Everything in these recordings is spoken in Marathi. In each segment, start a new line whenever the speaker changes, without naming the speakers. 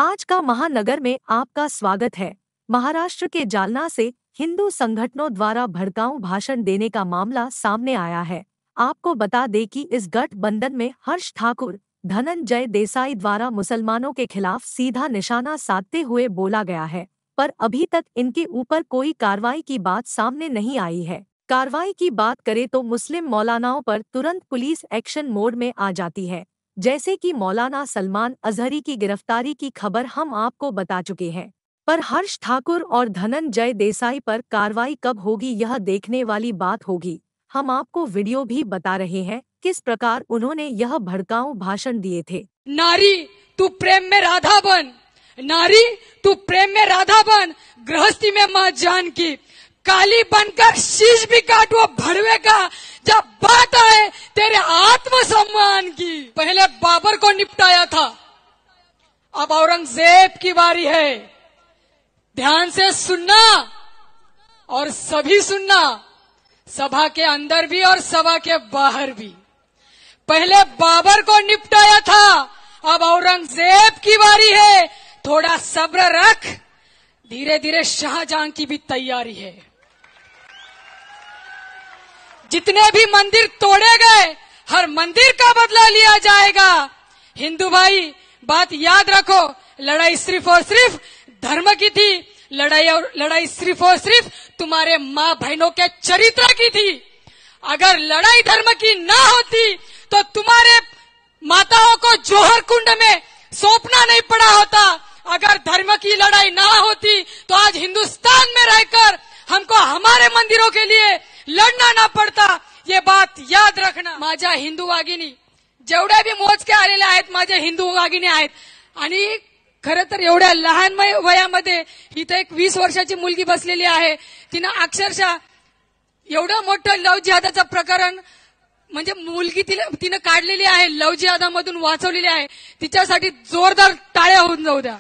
आज का महानगर में आपका स्वागत है। महाराष्ट्र के जालना से हिंदू संगठनों द्वारा भड़काऊ भाषण देने का मामला सामने आया है। आपको बता दें कि इस गठबंधन में हर्ष ठाकुर, धनंजय देसाई द्वारा मुसलमानों के खिलाफ सीधा निशाना साधते हुए बोला गया है, पर अभी तक इनके ऊपर कोई कार्रवाई की बात सामने नहीं आई है। कार्रवाई की बात करें तो मुस्लिम मौलानाओं पर तुरंत पुलिस एक्शन मोड में आ जाती है, जैसे कि मौलाना सलमान अजहरी की गिरफ्तारी की खबर हम आपको बता चुके हैं। पर हर्ष ठाकुर और धनंजय देसाई पर कार्रवाई कब होगी यह देखने वाली बात होगी। हम आपको वीडियो भी बता रहे हैं किस प्रकार उन्होंने यह भड़काऊ भाषण दिए थे।
नारी तू प्रेम में राधा बन, नारी तू प्रेम में राधा बन, गृहस्थी में मां जान की, काली बनकर शीश भी काट वो भड़वे का, जब बात आए तेरे आत्मसम्मान की। पहले बाबर को निपटाया था, अब औरंगजेब की बारी है। ध्यान से सुनना और सभी सुनना, सभा के अंदर भी और सभा के बाहर भी। पहले बाबर को निपटाया था, अब औरंगजेब की बारी है। थोड़ा सब्र रख, धीरे धीरे शाहजहां की भी तैयारी है। जितने भी मंदिर तोड़े गए, हर मंदिर का बदला लिया जाएगा। हिंदू भाई बात याद रखो, लड़ाई सिर्फ और सिर्फ धर्म की थी, लड़ाई सिर्फ और सिर्फ तुम्हारे माँ बहनों के चरित्र की थी। अगर लड़ाई धर्म की ना होती तो तुम्हारे माताओं को जौहर कुंड में सौंपना नहीं पड़ा होता। अगर धर्म की लड़ाई ना होती तो आज हिंदुस्तान में रहकर हमको हमारे मंदिरों के लिए लढणं ना पडता। ये बात याद रखना। माझ्या हिंदू वाघिणी जेवढ्या बी मोजके आलेल्या आहेत, माझ्या हिंदू वाघिणी आहेत। आणि खरं तर एवढ्या लहान वयामध्ये इथे एक 20 वर्षाची मुलगी बसलेली आहे, तिनं अक्षरशः एवढं मोठं लव जिहादाचं प्रकरण म्हणजे मुलगी तिनं काढलेली आहे, लव जिहादामधून वाचवलेली आहे। तिच्यासाठी जोरदार टाळ्या होऊन जाऊ द्या।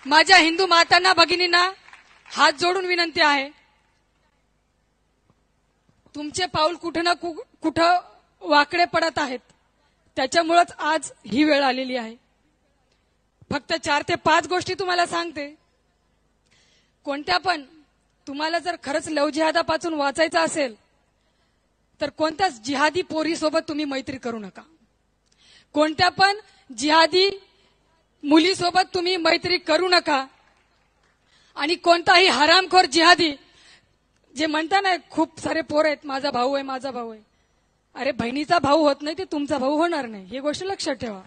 माझ्या हिंदू मातांना भगिनींना हात जोडून विनंती आहे, तुमचे पाऊल कुठं ना कुठं वाकडे पडत आहेत, त्याच्यामुळेच आज ही वेळ आलेली आहे। फक्त 4 ते 5 गोष्टी तुम्हाला सांगते। कोणत्या पण तुम्हाला जर खरंच लव जिहादापासून वाचायचं असेल तर कोणत्याच जिहादी पोरीसोबत तुम्ही मैत्री करू नका। कोणत्या पण जिहादी मुलीसोबत तुम्ही मैत्री करू नका। आणि कोणताही हरामखोर जिहादी जे म्हणता ना, खूप सारे पोर आहेत, माझा भाऊ आहे, माझा भाऊ आहे। अरे बहिणीचा भाऊ होत नाही ते तुमचा भाऊ होणार नाही, ही गोष्ट लक्षात ठेवा।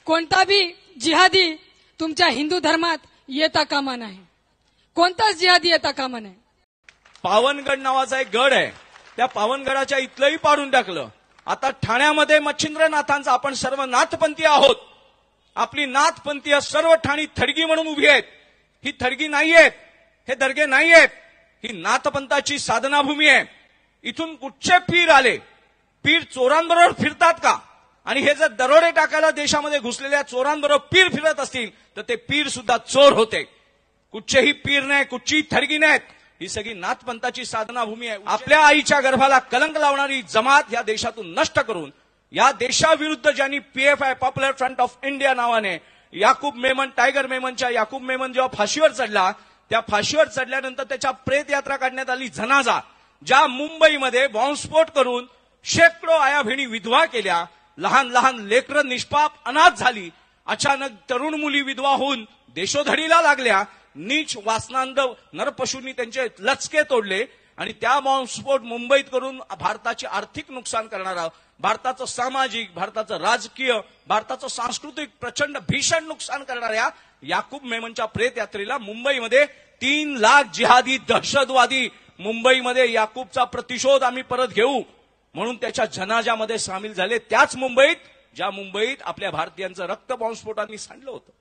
कोणता भी जिहादी तुमच्या हिंदू धर्मात येता कामा नाही, कोणताच जिहादी येता कामा नाही।
पावनगड नावाचा एक गड आहे, त्या पावनगडाच्या इथलंही पाडून टाकलं। आता ठाण्यामध्ये मच्छिंद्रनाथांचा आपण सर्व नाथपंथी आहोत। आपली नाथपंथीय सर्व ठाणी थडगी म्हणून उभी आहेत। ही थडगी नाहीयेत, हे दर्गे नाहीयेत, ही नाथपंथाची साधना भूमी आहे। इथून कुठचे पीर आले, पीर चोरांबरोबर फिरतात का? आणि हे जर दरोडे टाकायला देशामध्ये घुसलेल्या चोरांबरोबर पीर फिरत असतील तर ते पीर सुद्धा चोर होते। कुठचेही पीर नाही, कुठचीही थडगी नाहीत, ही सगळी नाथपंथाची साधना भूमी आहे। आपल्या आईच्या गर्भाला कलंक लावणारी जमात या देशातून नष्ट करून या देशाविरुद्ध ज्यांनी PFI popular front of India नावाने याकूब मेमन, टायगर मेमनच्या याकूब मेमन जेव्हा फाशीवर चढला, त्या फाशीवर चढल्यानंतर त्याच्या प्रेत यात्रा काढण्यात आली, जनाजा। ज्या मुंबईमध्ये बॉम्बस्फोट करून शेकडो आया बहिणी विधवा केल्या, लहान लहान लेकरं निष्पाप अनाथ झाली, अचानक तरुण मुली विधवा होऊन देशोधडीला लागल्या, नीच वासनांध नरपशूंनी त्यांचे लचके तोडले आणि त्या बॉम्बस्फोट मुंबईत करून भारताचे आर्थिक नुकसान करणारा, भारताचं सामाजिक, भारताचं राजकीय, भारताचं सांस्कृतिक प्रचंड भीषण नुकसान करणाऱ्या याकूब मेमनच्या प्रेत यात्रेला मुंबईमध्ये 3 लाख जिहादी दहशतवादी मुंबईमध्ये याकूबचा प्रतिशोध आम्ही परत घेऊ म्हणून त्याच्या जनाजामध्ये सामील झाले। त्याच मुंबईत ज्या मुंबईत आपल्या भारतीयांचं रक्त बॉम्बस्फोटांनी सांडलं होतं।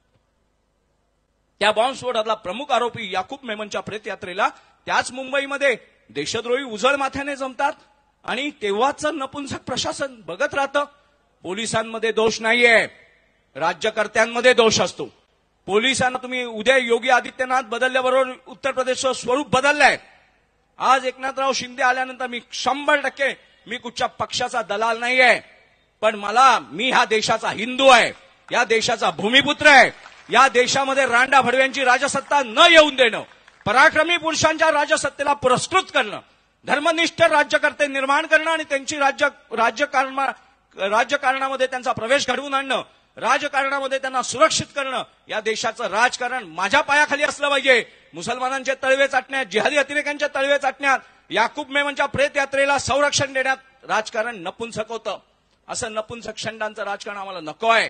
त्या बॉम्बस्फोटातला प्रमुख आरोपी याकूब मेमनच्या प्रेत यात्रेला त्याच मुंबईमध्ये देशद्रोही उजळ माथ्याने जमतात आणि तेव्हाचं नपुंसक प्रशासन बघत राहतं। पोलिसांमध्ये दोष नाहीये, राज्यकर्त्यांमध्ये दोष असतो। पोलिसांना तुम्ही उद्या योगी आदित्यनाथ बदलल्याबरोबर उत्तर प्रदेशचं स्वरूप बदललंय। आज एकनाथराव शिंदे आल्यानंतर मी 100% मी कुठच्या पक्षाचा दलाल नाहीये। पण मी ह्या देशाचा हिंदू आहे, या देशाचा भूमिपुत्र आहे. या देशामध्ये रांडा भडव्यांची राजसत्ता न येऊन देणं, पराक्रमी पुरुषांच्या राजसत्तेला पुरस्कृत करणं, धर्मनिष्ठ राज्यकर्ते निर्माण करणं आणि त्यांची राजकारणामध्ये त्यांचा प्रवेश घडवून आणणं, राजकारणामध्ये त्यांना सुरक्षित करणं, या देशाचं राजकारण माझ्या पायाखाली असलं पाहिजे. मुसलमानांचे तळवे चाटण्यात, जिहादी अतिरेक्यांच्या तळवे चाटण्यात, याकूब मेमनच्या प्रेत यात्रेला संरक्षण देण्यात राजकारण नपुंसक होतं. असं नपुंसक शंडांचं राजकारण आम्हाला नको आहे.